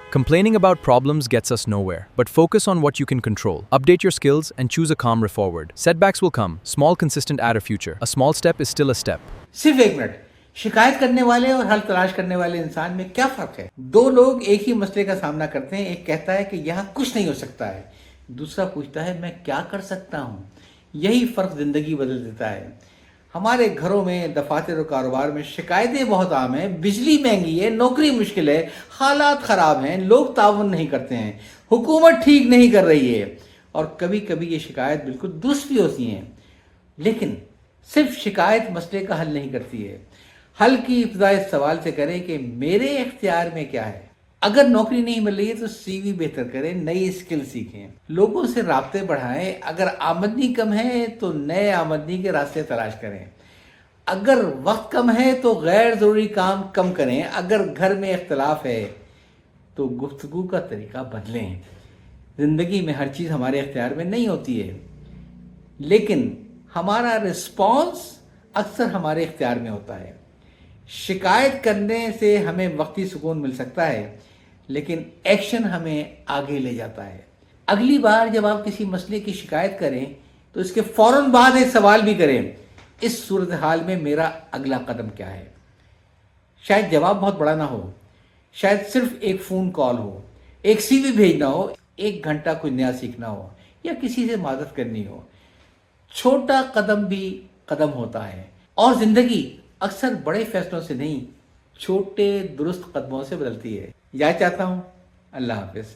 Complaining about problems gets us nowhere, but focus on what you can control. Update your skills and choose a calmer forward. Setbacks will come. Small, consistent add a future. A small step is still a step. सिर्फ एक minute, शिकायत करने वाले और हल तलाश करने वाले इंसान में क्या फर्क है? दो लोग एक ही मसले का सामना करते हैं, एक कहता है कि यहाँ कुछ नहीं हो सकता है, दूसरा पूछता है मैं क्या कर सकता हूँ। यही फर्क जिंदगी बदल देता है। हमारे घरों में, दफातर और कारोबार में शिकायतें बहुत आम हैं। बिजली महंगी है, नौकरी मुश्किल है, हालात ख़राब हैं, लोग ताउन नहीं करते हैं, हुकूमत ठीक नहीं कर रही है, और कभी कभी ये शिकायत बिल्कुल दुरुस्त भी होती हैं। लेकिन सिर्फ शिकायत मसले का हल नहीं करती है। हल की इब्तिदा इस सवाल से करें कि मेरे इख्तियार में क्या है। अगर नौकरी नहीं मिल रही है तो सीवी बेहतर करें, नई स्किल सीखें, लोगों से राब्ते बढ़ाएं। अगर आमदनी कम है तो नए आमदनी के रास्ते तलाश करें। अगर वक्त कम है तो गैर ज़रूरी काम कम करें। अगर घर में इख्तलाफ है तो गुफ्तगू का तरीका बदलें। ज़िंदगी में हर चीज़ हमारे इख्तियार में नहीं होती है, लेकिन हमारा रिस्पॉन्स अक्सर हमारे इख्तियार में होता है। शिकायत करने से हमें वक्ती सुकून मिल सकता है, लेकिन एक्शन हमें आगे ले जाता है। अगली बार जब आप किसी मसले की शिकायत करें तो इसके फ़ौरन बाद एक सवाल भी करें, इस सूरत हाल में मेरा अगला कदम क्या है। शायद जवाब बहुत बड़ा ना हो, शायद सिर्फ एक फ़ोन कॉल हो, एक सीवी भेजना हो, 1 घंटा कुछ नया सीखना हो, या किसी से मदद करनी हो। छोटा कदम भी कदम होता है, और ज़िंदगी अक्सर बड़े फैसलों से नहीं, छोटे दुरुस्त कदमों से बदलती है। याद चाहता हूँ। अल्लाह हाफिज़।